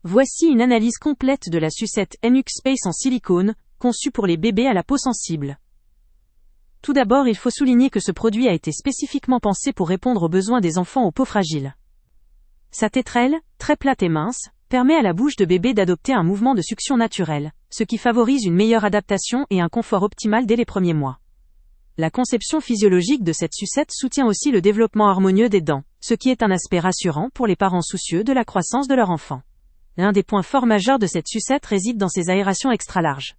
Voici une analyse complète de la sucette NUK Space en silicone, conçue pour les bébés à la peau sensible. Tout d'abord, il faut souligner que ce produit a été spécifiquement pensé pour répondre aux besoins des enfants aux peaux fragiles. Sa tétrelle, très plate et mince, permet à la bouche de bébé d'adopter un mouvement de succion naturel, ce qui favorise une meilleure adaptation et un confort optimal dès les premiers mois. La conception physiologique de cette sucette soutient aussi le développement harmonieux des dents, ce qui est un aspect rassurant pour les parents soucieux de la croissance de leur enfant. L'un des points forts majeurs de cette sucette réside dans ses aérations extra larges.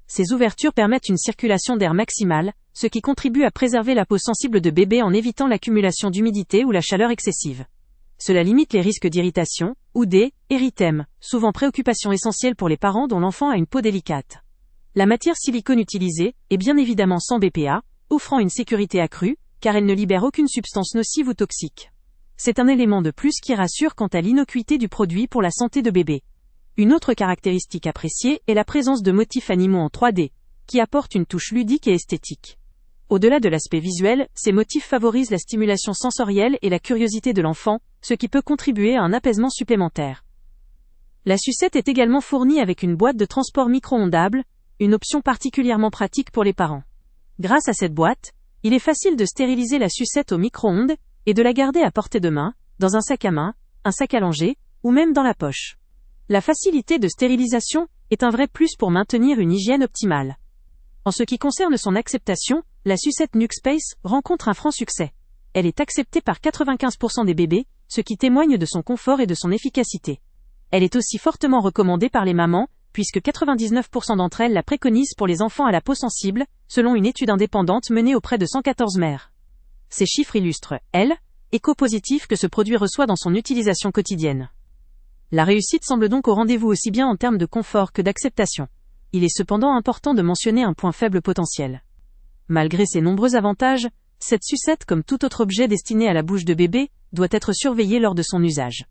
Ces ouvertures permettent une circulation d'air maximale, ce qui contribue à préserver la peau sensible de bébé en évitant l'accumulation d'humidité ou la chaleur excessive. Cela limite les risques d'irritation, ou d'érythème, souvent préoccupation essentielle pour les parents dont l'enfant a une peau délicate. La matière silicone utilisée est bien évidemment sans BPA, offrant une sécurité accrue, car elle ne libère aucune substance nocive ou toxique. C'est un élément de plus qui rassure quant à l'innocuité du produit pour la santé de bébé. Une autre caractéristique appréciée est la présence de motifs animaux en 3D, qui apportent une touche ludique et esthétique. Au-delà de l'aspect visuel, ces motifs favorisent la stimulation sensorielle et la curiosité de l'enfant, ce qui peut contribuer à un apaisement supplémentaire. La sucette est également fournie avec une boîte de transport micro-ondable, une option particulièrement pratique pour les parents. Grâce à cette boîte, il est facile de stériliser la sucette au micro-ondes et de la garder à portée de main, dans un sac à main, un sac à langer, ou même dans la poche. La facilité de stérilisation est un vrai plus pour maintenir une hygiène optimale. En ce qui concerne son acceptation, la sucette NUK Space rencontre un franc succès. Elle est acceptée par 95% des bébés, ce qui témoigne de son confort et de son efficacité. Elle est aussi fortement recommandée par les mamans, puisque 99% d'entre elles la préconisent pour les enfants à la peau sensible, selon une étude indépendante menée auprès de 114 mères. Ces chiffres illustrent, l'écho positif que ce produit reçoit dans son utilisation quotidienne. La réussite semble donc au rendez-vous aussi bien en termes de confort que d'acceptation. Il est cependant important de mentionner un point faible potentiel. Malgré ses nombreux avantages, cette sucette, comme tout autre objet destiné à la bouche de bébé, doit être surveillée lors de son usage.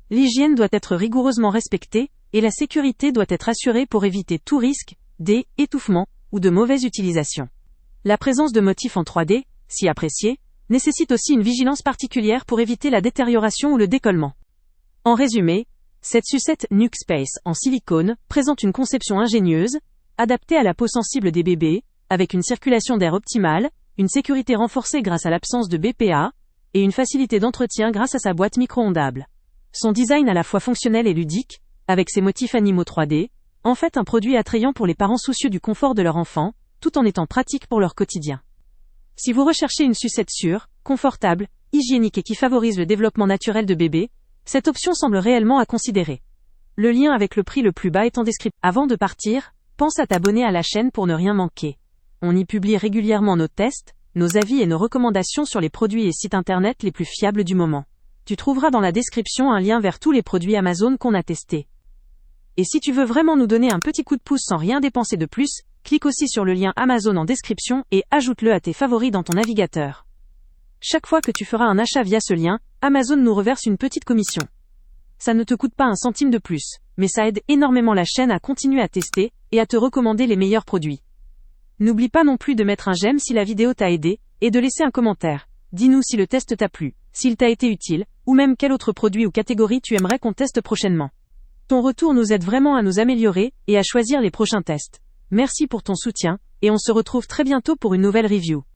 L'hygiène doit être rigoureusement respectée, et la sécurité doit être assurée pour éviter tout risque d'étouffement ou de mauvaise utilisation. La présence de motifs en 3D, si appréciée, nécessite aussi une vigilance particulière pour éviter la détérioration ou le décollement. En résumé, cette sucette NUK Space en silicone présente une conception ingénieuse, adaptée à la peau sensible des bébés, avec une circulation d'air optimale, une sécurité renforcée grâce à l'absence de BPA, et une facilité d'entretien grâce à sa boîte micro-ondable. Son design à la fois fonctionnel et ludique, avec ses motifs animaux 3D, en fait un produit attrayant pour les parents soucieux du confort de leur enfant, tout en étant pratique pour leur quotidien. Si vous recherchez une sucette sûre, confortable, hygiénique et qui favorise le développement naturel de bébé, cette option semble réellement à considérer. Le lien avec le prix le plus bas est en description. Avant de partir, pense à t'abonner à la chaîne pour ne rien manquer. On y publie régulièrement nos tests, nos avis et nos recommandations sur les produits et sites internet les plus fiables du moment. Tu trouveras dans la description un lien vers tous les produits Amazon qu'on a testés. Et si tu veux vraiment nous donner un petit coup de pouce sans rien dépenser de plus, clique aussi sur le lien Amazon en description et ajoute-le à tes favoris dans ton navigateur. Chaque fois que tu feras un achat via ce lien, Amazon nous reverse une petite commission. Ça ne te coûte pas un centime de plus, mais ça aide énormément la chaîne à continuer à tester et à te recommander les meilleurs produits. N'oublie pas non plus de mettre un j'aime si la vidéo t'a aidé, et de laisser un commentaire. Dis-nous si le test t'a plu, s'il t'a été utile, ou même quel autre produit ou catégorie tu aimerais qu'on teste prochainement. Ton retour nous aide vraiment à nous améliorer et à choisir les prochains tests. Merci pour ton soutien, et on se retrouve très bientôt pour une nouvelle review.